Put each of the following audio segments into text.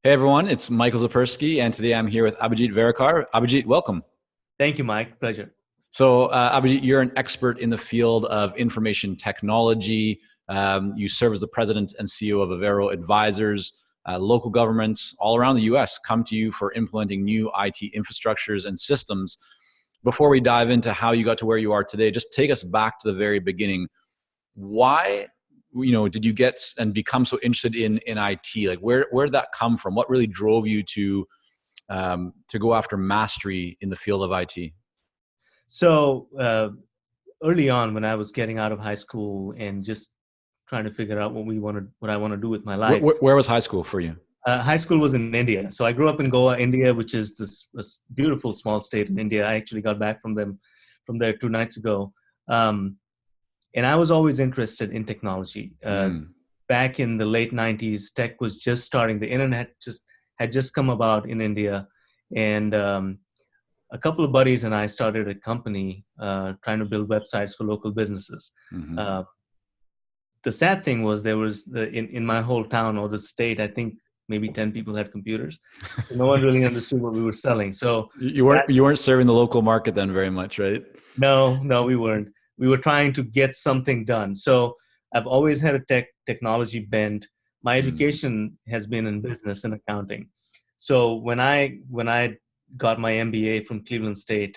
Hey everyone, it's Michael Zapersky, and today I'm here with Abhijit Verekar. Abhijit, welcome. Thank you, Mike. Pleasure. So, Abhijit, you're an expert in the field of information technology. You serve as the president and CEO of Avero Advisors. Local governments all around the US come to you for implementing new IT infrastructures and systems. Before we dive into how you got to where you are today, just take us back to the very beginning. Why did you get and become so interested in IT? Like where did that come from? What really drove you to go after mastery in the field of IT? So early on, when I was getting out of high school and just trying to figure out what I want to do with my life, Where was high school for you? high school was in India. So I grew up in Goa, India, which is this beautiful small state in India. I actually got back from there 2 nights ago, um, and I was always interested in technology. Mm, Back in the late '90s, tech was just starting. The internet just had just come about in India, and a couple of buddies and I started a company trying to build websites for local businesses. hmm Uh, the sad thing was there was in my whole town or the state, I think maybe 10 people had computers. So no one really understood what we were selling. So You that, weren't serving the local market then very much, right? no, we weren't. We were trying to get something done. So I've always had a technology bent. My Mm, education has been in business and accounting. So when I got my MBA from Cleveland State,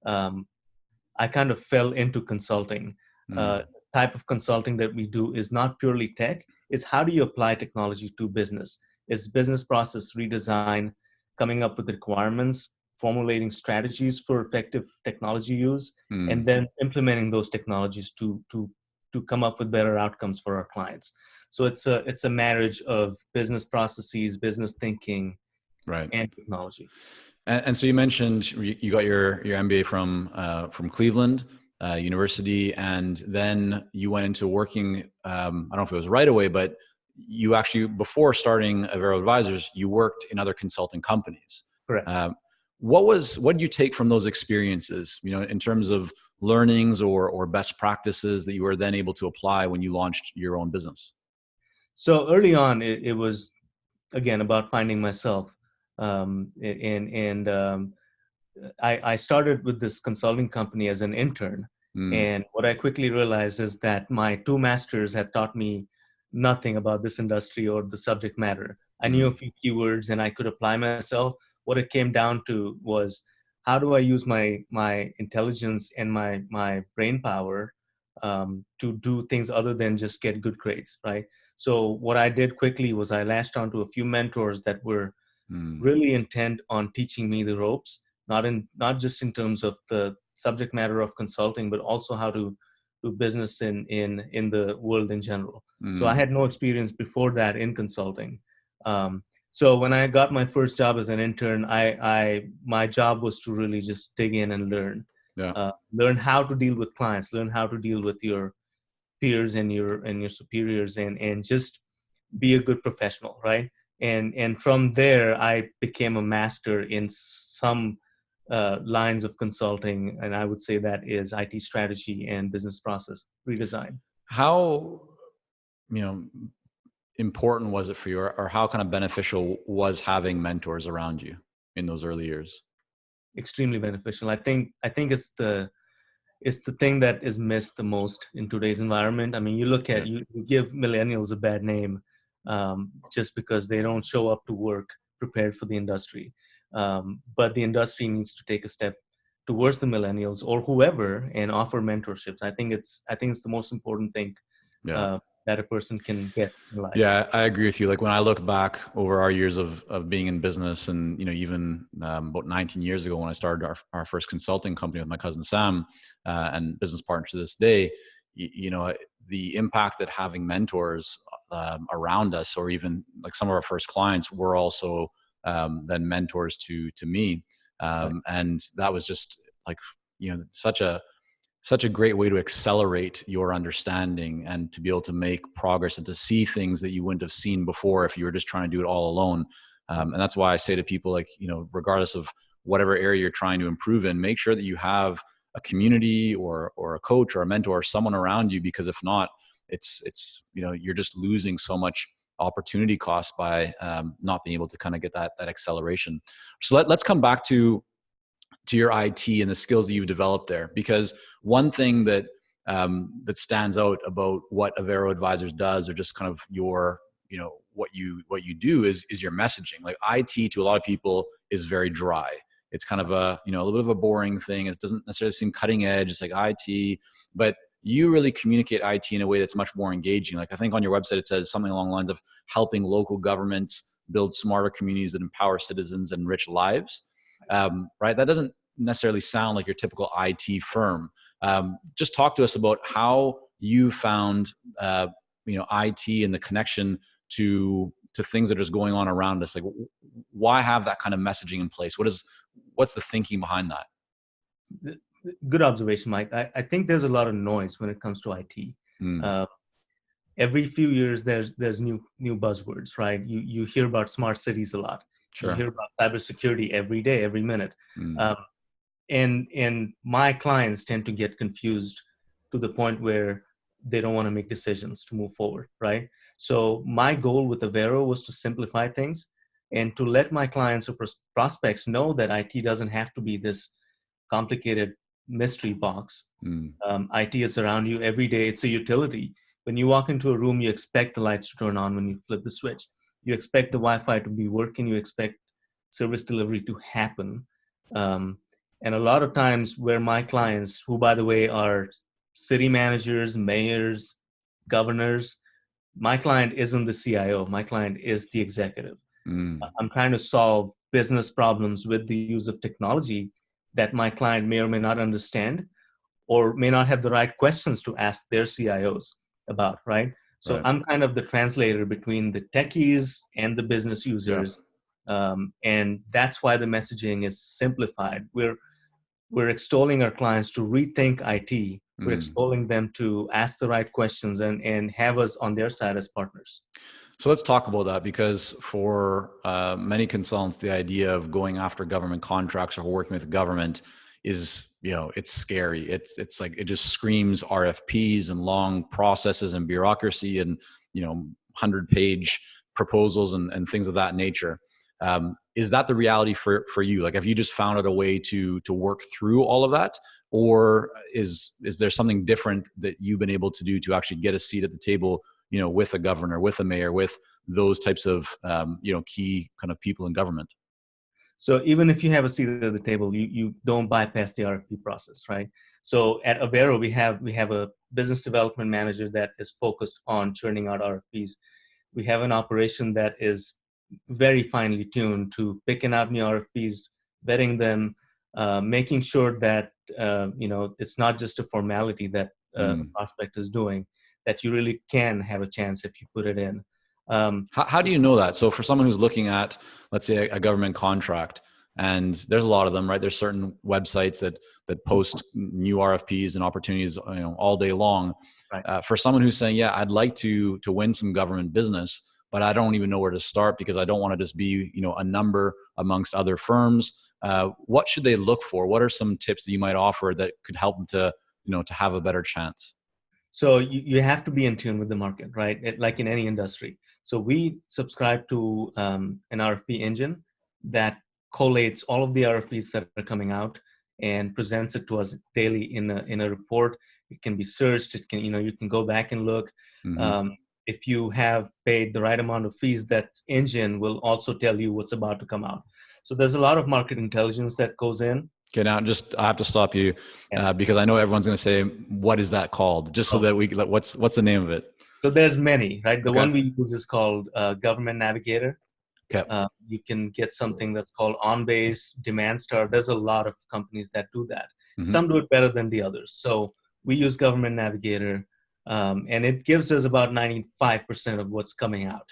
um, I kind of fell into consulting. mm, Uh, Type of consulting that we do is not purely tech. It's how do you apply technology to business? It's business process redesign, coming up with requirements, formulating strategies for effective technology use, and mm. then implementing those technologies to come up with better outcomes for our clients. So it's a marriage of business processes, business thinking, Right. and technology. And so you mentioned you got your MBA from Cleveland University, and then you went into working. I don't know if it was right away, but you actually, before starting Avero Advisors, you worked in other consulting companies. Correct. Um, what did you take from those experiences? In terms of learnings or best practices that you were then able to apply when you launched your own business. So early on, it was again about finding myself, and I started with this consulting company as an intern. Mm, And what I quickly realized is that my two masters had taught me nothing about this industry or the subject matter. I knew a mm, few keywords and I could apply myself. What it came down to was how do I use my intelligence and my brain power, to do things other than just get good grades, right? So what I did quickly was I latched onto a few mentors that were mm, really intent on teaching me the ropes, not just in terms of the subject matter of consulting, but also how to do business in the world in general. So I mm. had no experience before that in consulting. Um, so when I got my first job as an intern, I my job was to really just dig in and Yeah. learn how to deal with clients, learn how to deal with your peers and your superiors, and just be a good professional, right? And from there I became a master in some lines of consulting, and I would say that is IT strategy and business process redesign. How you know important was it for you, or how kind of beneficial was having mentors around you in those early years? Extremely beneficial. I think it's the thing that is missed the most in today's environment. I mean, you look Yeah. at you give millennials a bad name, just because they don't show up to work prepared for the industry. But the industry needs to take a step towards the millennials or whoever and offer mentorships. I think it's the most important thing Yeah. uh, that a person can get in life. Yeah, I agree with you. Like when I look back over our years of being in business, and even about 19 years ago when I started our first consulting company with my cousin Sam, and business partner to this day, the impact that having mentors around us, or even like some of our first clients, were also then mentors to me, Right. and that was just like such a great way to accelerate your understanding and to be able to make progress and to see things that you wouldn't have seen before if you were just trying to do it all alone. And that's why I say to people, like, regardless of whatever area you're trying to improve in, make sure that you have a community or a coach or a mentor or someone around you, because if not, it's you're just losing so much opportunity cost by not being able to kind of get that acceleration. So let's come back to your IT and the skills that you've developed there, because one thing that that stands out about what Avero Advisors does, or just kind of your, what you do is your messaging. Like IT to a lot of people is very dry. It's kind of a little bit of a boring thing. It doesn't necessarily seem cutting edge. It's like IT, but you really communicate IT in a way that's much more engaging. Like I think on your website it says something along the lines of helping local governments build smarter communities that empower citizens and enrich lives. Right? That doesn't necessarily sound like your typical IT firm. Just talk to us about how you found, IT and the connection to things that are just going on around us. Like, why have that kind of messaging in place? What's the thinking behind that? Good observation, Mike. I think there's a lot of noise when it comes to IT. Every few years, there's new buzzwords, right? You hear about smart cities a lot. Sure. You hear about cybersecurity every day, every minute. And my clients tend to get confused to the point where they don't want to make decisions to move forward, right? So my goal with Avero was to simplify things and to let my clients or prospects know that IT doesn't have to be this complicated mystery box. IT is around you every day. It's a utility. When you walk into a room, you expect the lights to turn on when you flip the switch. You expect the Wi-Fi to be working. You expect service delivery to happen. And a lot of times where my clients, who by the way are city managers, mayors, governors, my client isn't the CIO. My client is the executive. I'm trying to solve business problems with the use of technology that my client may or may not understand, or may not have the right questions to ask their CIOs about, right? So I'm kind of the translator between the techies and the business users. And that's why the messaging is simplified. We're extolling our clients to rethink IT. We're extolling them to ask the right questions and have us on their side as partners. So let's talk about that, because for many consultants, the idea of going after government contracts or working with the government is, it's scary. It's like, it just screams RFPs and long processes and bureaucracy and, 100-page proposals and things of that nature. Is that the reality for you? Like, have you just found out a way to work through all of that? Or is there something different that you've been able to do to actually get a seat at the table, with a governor, with a mayor, with those types of, key kind of people in government? So even if you have a seat at the table, you don't bypass the RFP process, right? So at Avero, we have a business development manager that is focused on churning out RFPs. We have an operation that is very finely tuned to picking out new RFPs, vetting them, making sure that it's not just a formality that a prospect is doing, that you really can have a chance if you put it in. How do you know that? So for someone who's looking at, let's say, a government contract, and there's a lot of them, right? There's certain websites that post new RFPs and opportunities, all day long. Right. For someone who's saying, yeah, I'd like to win some government business, but I don't even know where to start because I don't want to just be, a number amongst other firms. What should they look for? What are some tips that you might offer that could help them to, to have a better chance? So you have to be in tune with the market, right? Like in any industry. So we subscribe to an RFP engine that collates all of the RFPs that are coming out and presents it to us daily in a report. It can be searched. It can, you can go back and look. If you have paid the right amount of fees, that engine will also tell you what's about to come out. So there's a lot of market intelligence that goes in. Okay, now I have to stop you because I know everyone's going to say, "What is that called?" Just so that what's the name of it? So there's many, right? The one we use is called Government Navigator. Okay. You can get something that's called OnBase, Demand Star. There's a lot of companies that do that. Some do it better than the others. So we use Government Navigator, and it gives us about 95% of what's coming out.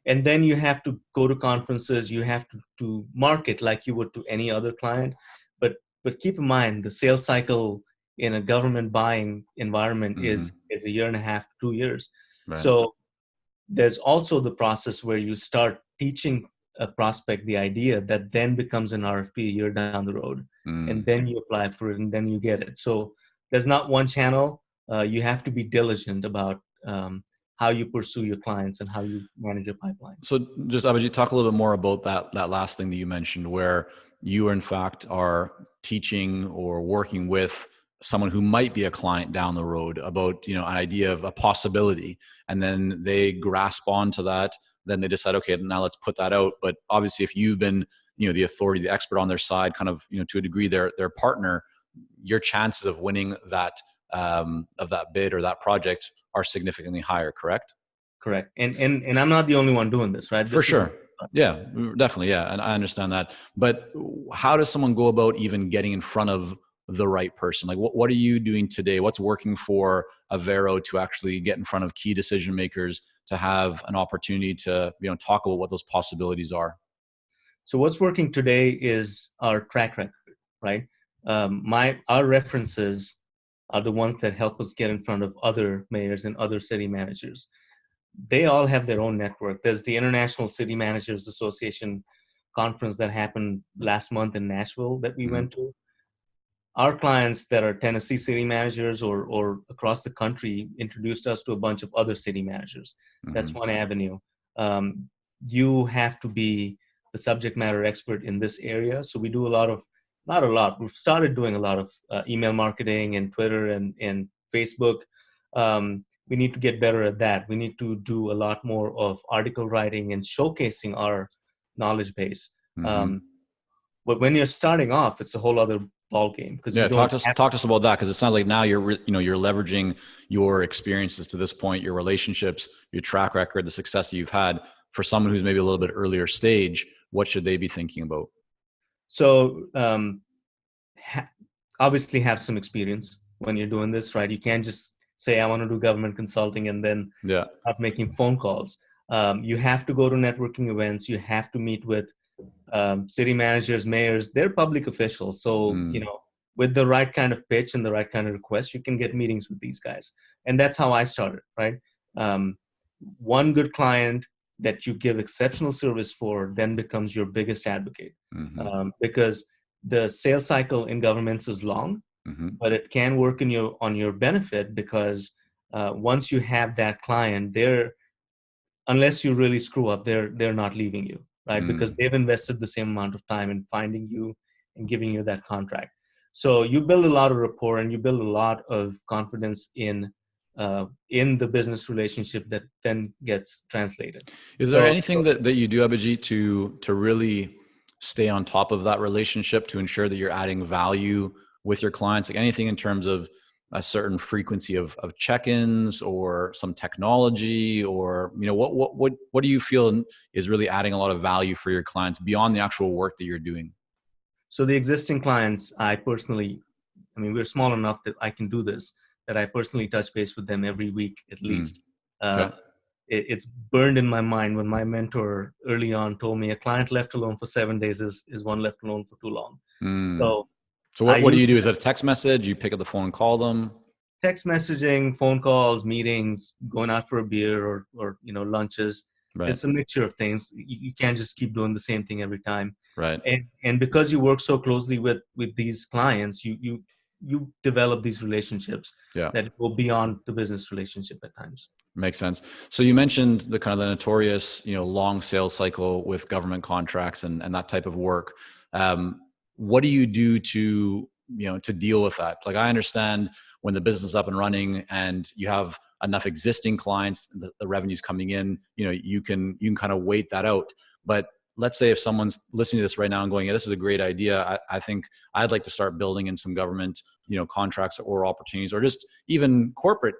And then you have to go to conferences. You have to market like you would to any other client. But keep in mind, the sales cycle in a government buying environment is a year and a half, 2 years. Right. So there's also the process where you start teaching a prospect the idea that then becomes an RFP a year down the road. And then you apply for it and then you get it. So there's not one channel. You have to be diligent about how you pursue your clients and how you manage your pipeline. So just Abhijit, talk a little bit more about that last thing that you mentioned, where you in fact are teaching or working with someone who might be a client down the road about, an idea of a possibility, and then they grasp onto that. Then they decide, okay, now let's put that out. But obviously, if you've been, the authority, the expert on their side, kind of, to a degree, their partner, your chances of winning that of that bid or that project are significantly higher. Correct? Correct. And I'm not the only one doing this, right? For This is sure. Yeah, definitely. Yeah. And I understand that. But how does someone go about even getting in front of the right person? Like, what are you doing today? What's working for Avero to actually get in front of key decision makers to have an opportunity to, talk about what those possibilities are? So what's working today is our track record, right? Our references are the ones that help us get in front of other mayors and other city managers. They all have their own network. There's the International City Managers Association conference that happened last month in Nashville that we went to. Our clients that are Tennessee city managers or across the country introduced us to a bunch of other city managers. That's one avenue. You have to be the subject matter expert in this area. So we do not a lot. We've started doing a lot of email marketing and Twitter and Facebook. We need to get better at that. We need to do a lot more of article writing and showcasing our knowledge base. But when you're starting off, it's a whole other ball game because you don't talk to us about that, because it sounds like now you're leveraging your experiences to this point, your relationships, your track record, the success that you've had. For someone who's maybe a little bit earlier stage, what should they be thinking about? So obviously have some experience when you're doing this, right? You can't just say I want to do government consulting and then start making phone calls. You have to go to networking events. You have to meet with city managers, mayors. They're public officials. So, with the right kind of pitch and the right kind of request, you can get meetings with these guys. And that's how I started, right? One good client that you give exceptional service for then becomes your biggest advocate, because the sales cycle in governments is long, but it can work on your benefit because once you have that client, unless you really screw up, they're not leaving you, right? Because they've invested the same amount of time in finding you and giving you that contract. So you build a lot of rapport and you build a lot of confidence in the business relationship that then gets translated. Is there anything that you do, Abhijit, to really stay on top of that relationship to ensure that you're adding value with your clients? Like anything in terms of a certain frequency of check-ins or some technology, or what do you feel is really adding a lot of value for your clients beyond the actual work that you're doing? So the existing clients, we're small enough that I can do this, that I personally touch base with them every week at least. Okay. It's burned in my mind when my mentor early on told me a client left alone for 7 days is one left alone for too long. So what do you do? Is that a text message? You pick up the phone and call them? Text messaging, phone calls, meetings, going out for a beer or lunches. Right. It's a mixture of things. You can't just keep doing the same thing every time. Right. And because you work so closely with these clients, you develop these relationships that go beyond the business relationship at times. Makes sense. So you mentioned the kind of the notorious, long sales cycle with government contracts and that type of work. What do you do to deal with that? Like, I understand when the business is up and running and you have enough existing clients, the revenue's coming in, you can kind of wait that out. But let's say if someone's listening to this right now and going, yeah, this is a great idea. I think I'd like to start building in some government, contracts or opportunities, or just even corporate,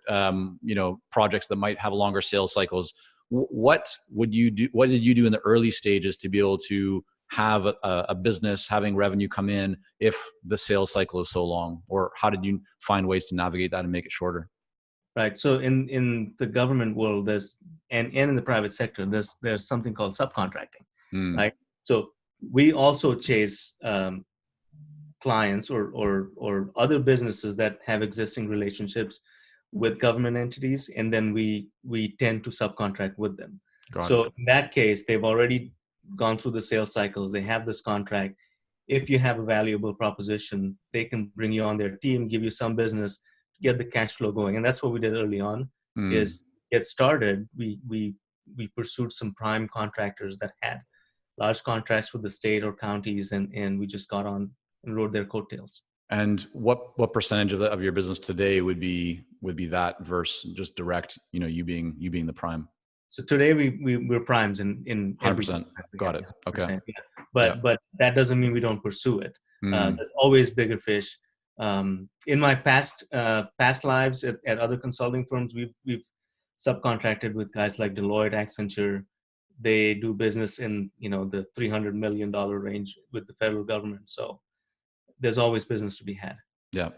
projects that might have longer sales cycles. What would you do? What did you do in the early stages to be able to have a business having revenue come in if the sales cycle is so long? Or how did you find ways to navigate that and make it shorter? Right. So in the government world, and in the private sector, there's something called subcontracting. Right. So we also chase clients or other businesses that have existing relationships with government entities, and then we tend to subcontract with them. So in that case, they've already gone through the sales cycles. They have this contract. If you have a valuable proposition, they can bring you on their team, give you some business, get the cash flow going. And that's what we did early on, is get started, we pursued some prime contractors that had large contracts with the state or counties, and we just got on and rode their coattails. And what percentage of your business today would be that versus just direct, you being the prime? So today we're primes in every 100%. Got it. Okay. yeah. Yeah. But that doesn't mean we don't pursue it. Mm. There's always bigger fish. In my past lives at other consulting firms, we've subcontracted with guys like Deloitte, Accenture. They do business in the $300 million range with the federal government. So there's always business to be had. Yeah.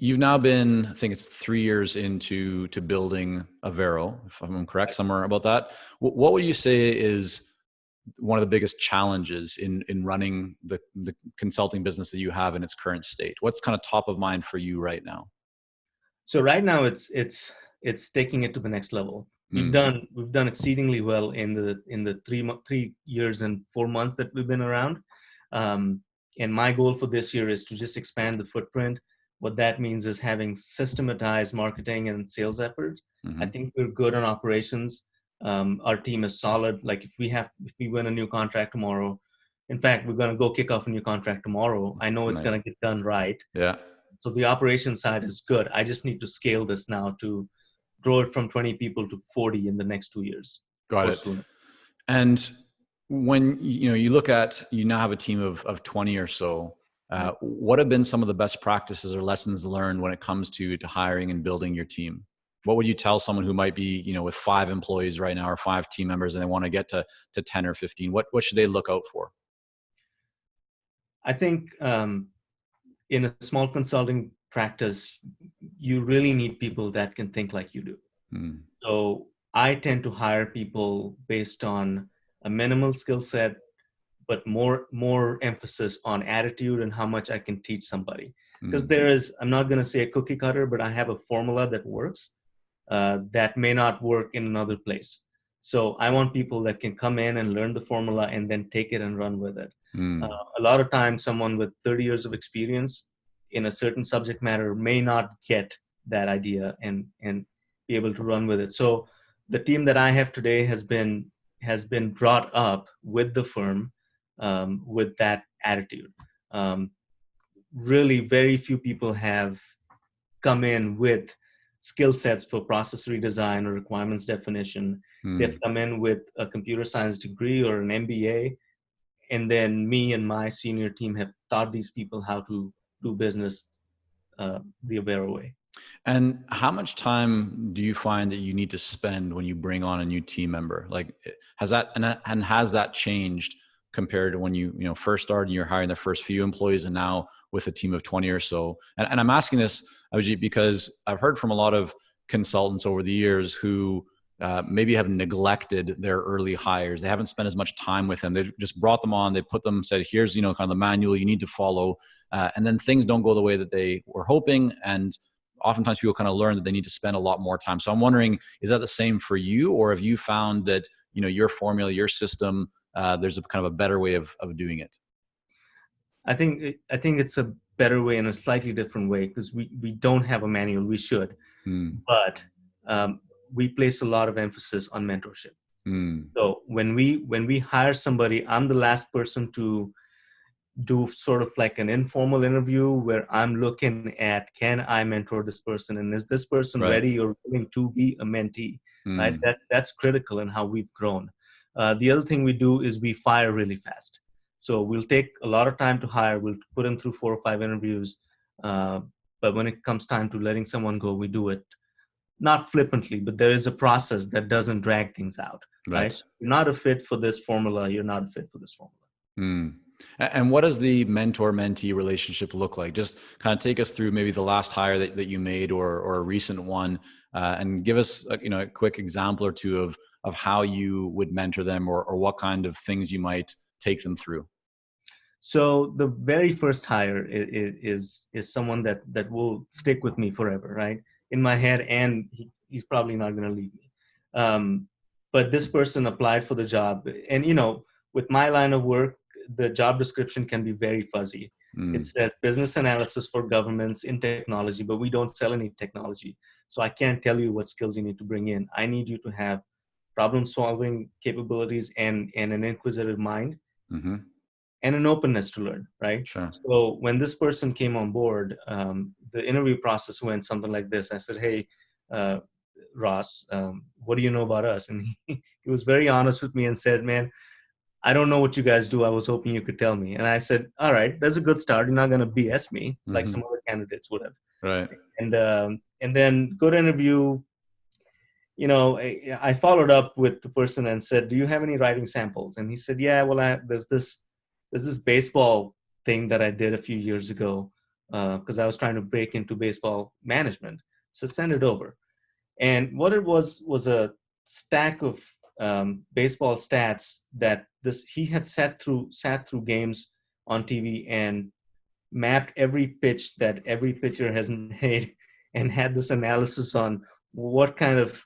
You've now been, I think it's 3 years into building Avero, if I'm correct, somewhere about that. What would you say is one of the biggest challenges in running the consulting business that you have in its current state? What's kind of top of mind for you right now? So right now it's taking it to the next level. We've done exceedingly well in the 3 years and 4 months that we've been around. And my goal for this year is to just expand the footprint. What that means is having systematized marketing and sales efforts. I think we're good on operations. Our team is solid. Like if we win a new contract tomorrow, in fact, we're going to go kick off a new contract tomorrow. I know it's going to get done right. Yeah. So the operations side is good. I just need to scale this now to grow it from 20 people to 40 in the next 2 years. Got it. Sooner. And when you look at, you now have a team of 20 or so, what have been some of the best practices or lessons learned when it comes to hiring and building your team? What would you tell someone who might be, with 5 employees right now or 5 team members and they want to get to 10 or 15? What should they look out for? I think in a small consulting practice, you really need people that can think like you do. So I tend to hire people based on a minimal skill set, but more emphasis on attitude and how much I can teach somebody. Because I'm not going to say a cookie cutter, but I have a formula that works that may not work in another place. So I want people that can come in and learn the formula and then take it and run with it. A lot of times someone with 30 years of experience in a certain subject matter may not get that idea and be able to run with it. So the team that I have today has been brought up with the firm with that attitude. Really very few people have come in with skill sets for process redesign or requirements definition. They've come in with a computer science degree or an MBA. And then me and my senior team have taught these people how to do business the Avero way. And how much time do you find that you need to spend when you bring on a new team member? Like, has that changed compared to when you first started and you're hiring the first few employees and now with a team of 20 or so? And I'm asking this, Abhijit, because I've heard from a lot of consultants over the years who maybe have neglected their early hires. They haven't spent as much time with them. They just brought them on. They put them, said, here's, kind of the manual you need to follow. And then things don't go the way that they were hoping. And oftentimes people kind of learn that they need to spend a lot more time. So I'm wondering, is that the same for you? Or have you found that, your formula, your system, there's a kind of a better way of doing it? I think it's a better way in a slightly different way because we don't have a manual. We should. But we place a lot of emphasis on mentorship. So when we hire somebody, I'm the last person to do sort of like an informal interview where I'm looking at, can I mentor this person? And is this person ready or willing to be a mentee? Right? That's critical in how we've grown. The other thing we do is we fire really fast. So we'll take a lot of time to hire. We'll put them through 4 or 5 interviews. But when it comes time to letting someone go, we do it not flippantly, but there is a process that doesn't drag things out. Right? So you're not a fit for this formula. You're not a fit for this formula. And what does the mentor-mentee relationship look like? Just kind of take us through maybe the last hire that you made or a recent one, and give us a quick example or two of how you would mentor them or what kind of things you might take them through. So the very first hire is someone that will stick with me forever, right? In my head, and he's probably not going to leave me. But this person applied for the job, and with my line of work, the job description can be very fuzzy. It Mm. says business analysis for governments in technology, but we don't sell any technology. So I can't tell you what skills you need to bring in. I need you to have problem solving capabilities and an inquisitive mind Mm-hmm. and an openness to learn, right? Sure. So when this person came on board, the interview process went something like this. I said, hey, uh, Ross, what do you know about us? And he was very honest with me and said, man, I don't know what you guys do. I was hoping you could tell me. And I said, all right, that's a good start. You're not going to BS me like Mm-hmm. some other candidates would have. Right. And then good interview. I followed up with the person and said, do you have any writing samples? And he said, yeah, well, there's this baseball thing that I did a few years ago because I was trying to break into baseball management. So send it over. And what it was a stack of baseball stats that this he had sat through games on TV and mapped every pitch that every pitcher has made and had this analysis on what kind of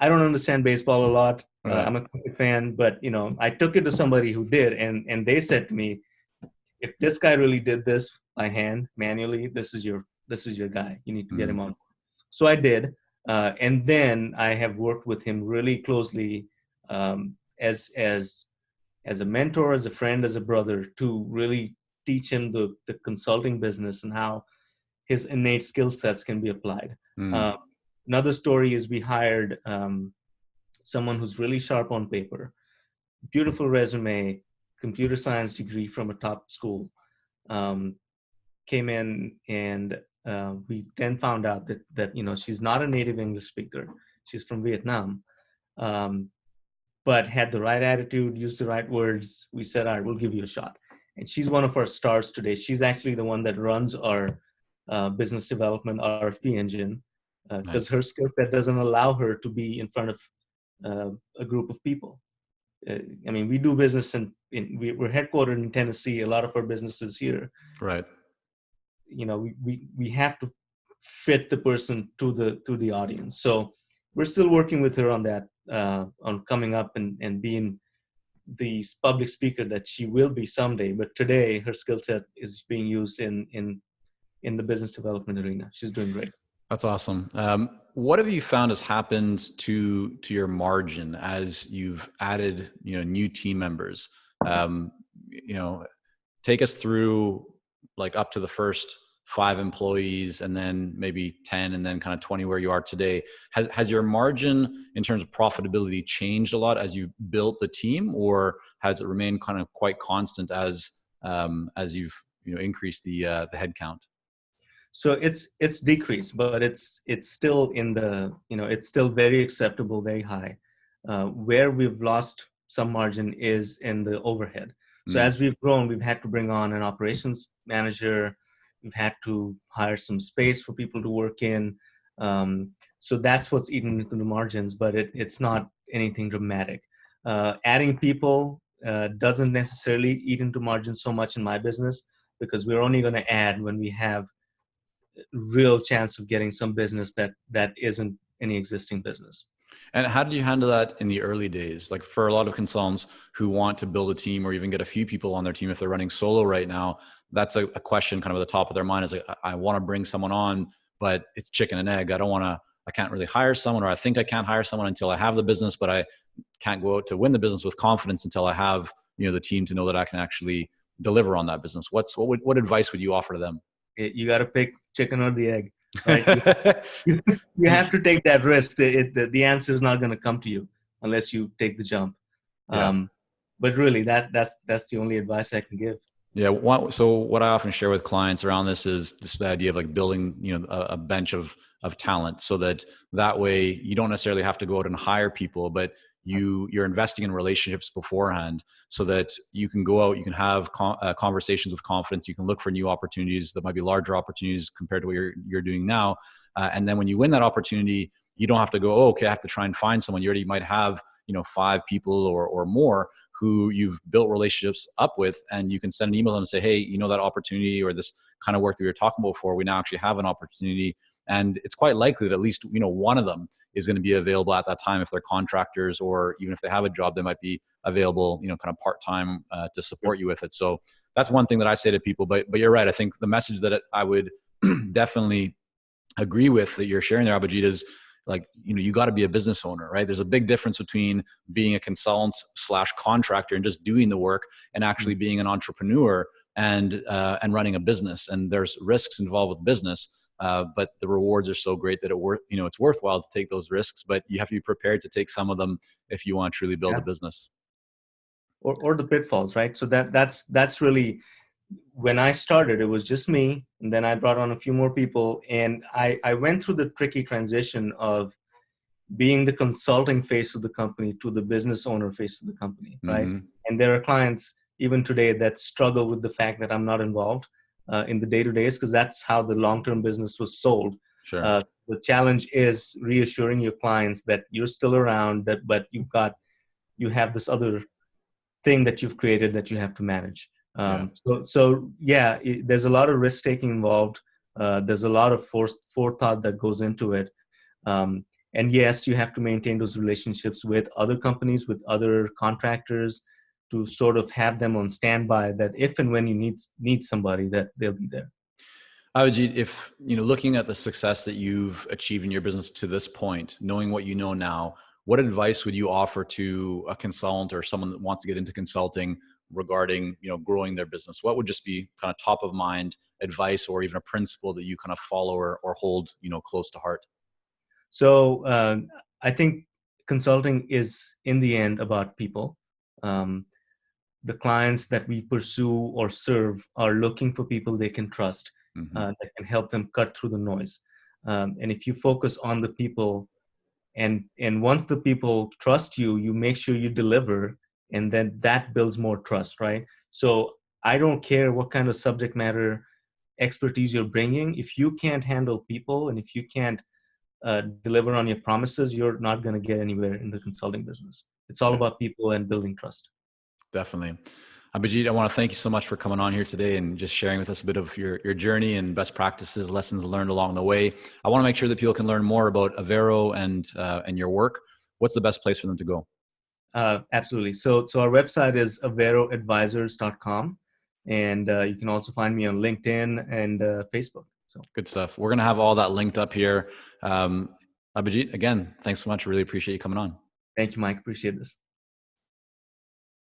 I don't understand baseball a lot. Right. I'm a cricket fan, but I took it to somebody who did, and they said to me, if this guy really did this by hand manually, this is your guy. You need to get Mm. him on. So I did, and then I have worked with him really closely as a mentor, as a friend, as a brother, to really teach him the consulting business and how his innate skill sets can be applied. Mm. Uh, Another story is we hired someone who's really sharp on paper, beautiful resume, computer science degree from a top school. Um, Came in and we then found out that she's not a native English speaker. She's from Vietnam, um, but had the right attitude, used the right words. We said, all right, we'll give you a shot. And she's one of our stars today. She's actually the one that runs our business development RFP engine because Nice. her skill set doesn't allow her to be in front of a group of people. I mean, we do business we're headquartered in Tennessee. A lot of our business is here. Right. We have to fit the person to the audience. So we're still working with her on that, on coming up and being the public speaker that she will be someday. But today, her skill set is being used in the business development arena. She's doing great. That's awesome. What have you found has happened to your margin as you've added, new team members? Um, you know, Take us through like up to the first 5 employees and then maybe 10 and then kind of 20 where you are today. Has your margin in terms of profitability changed a lot as you built the team, or has it remained kind of quite constant as you've increased the headcount? So it's decreased, but it's still it's still very acceptable, very high. Where we've lost some margin is in the overhead. So Mm. as we've grown, we've had to bring on an operations manager. We've had to hire some space for people to work in. So that's what's eaten into the margins, but it's not anything dramatic. Adding people doesn't necessarily eat into margins so much in my business because we're only going to add when we have real chance of getting some business that isn't any existing business. And how did you handle that in the early days? Like for a lot of consultants who want to build a team or even get a few people on their team, if they're running solo right now, that's a question kind of at the top of their mind is like, I want to bring someone on, but it's chicken and egg. I can't really hire someone, or I think I can't hire someone until I have the business, but I can't go out to win the business with confidence until I have, the team to know that I can actually deliver on that business. What advice would you offer to them? You got to pick chicken or the egg, right? You have to take that risk. The answer is not going to come to you unless you take the jump. Yeah. But really, that's the only advice I can give. Yeah. So what I often share with clients around this is just the idea of like building, a bench of talent, so that way you don't necessarily have to go out and hire people, but you're investing in relationships beforehand, so that you can go out, you can have conversations with confidence, you can look for new opportunities that might be larger opportunities compared to what you're doing now, and then when you win that opportunity, you don't have to go, oh, okay, I have to try and find someone. You already might have 5 people or more who you've built relationships up with, and you can send an email to them and say, hey, that opportunity or this kind of work that we were talking about before, we now actually have an opportunity, And it's quite likely that at least, one of them is going to be available at that time if they're contractors, or even if they have a job, they might be available, kind of part-time to support you with it. So that's one thing that I say to people. But you're right. I think the message that I would definitely agree with that you're sharing there, Abhijit, is like, you got to be a business owner, right? There's a big difference between being a consultant / contractor and just doing the work, and actually being an entrepreneur and running a business. And there's risks involved with business, but the rewards are so great that it's worthwhile to take those risks, but you have to be prepared to take some of them if you want to truly build a business. Or the pitfalls, right? So that's really, when I started, it was just me, and then I brought on a few more people, and I went through the tricky transition of being the consulting face of the company to the business owner face of the company, right? Mm-hmm. And there are clients even today that struggle with the fact that I'm not involved in the day-to-days, because that's how the long-term business was sold. Sure. The challenge is reassuring your clients that you're still around, but you have this other thing that you've created that you have to manage. So yeah, there's a lot of risk taking involved. There's a lot of forethought that goes into it. And yes, you have to maintain those relationships with other companies, with other contractors, to sort of have them on standby, that if and when you need somebody, that they'll be there. Abhijit, if, looking at the success that you've achieved in your business to this point, knowing what you know now, what advice would you offer to a consultant or someone that wants to get into consulting regarding, growing their business? What would just be kind of top of mind advice, or even a principle that you kind of follow or hold, close to heart? So I think consulting is, in the end, about people. The clients that we pursue or serve are looking for people they can trust, that can help them cut through the noise. And if you focus on the people, and once the people trust you, you make sure you deliver, and then that builds more trust, right? So I don't care what kind of subject matter expertise you're bringing. If you can't handle people, and if you can't deliver on your promises, you're not going to get anywhere in the consulting business. It's all about people and building trust. Definitely. Abhijit, I want to thank you so much for coming on here today and just sharing with us a bit of your journey and best practices, lessons learned along the way. I want to make sure that people can learn more about Avero and your work. What's the best place for them to go? Absolutely. So our website is averoadvisors.com, and you can also find me on LinkedIn and Facebook. So good stuff. We're going to have all that linked up here. Abhijit, again, thanks so much. Really appreciate you coming on. Thank you, Mike. Appreciate this.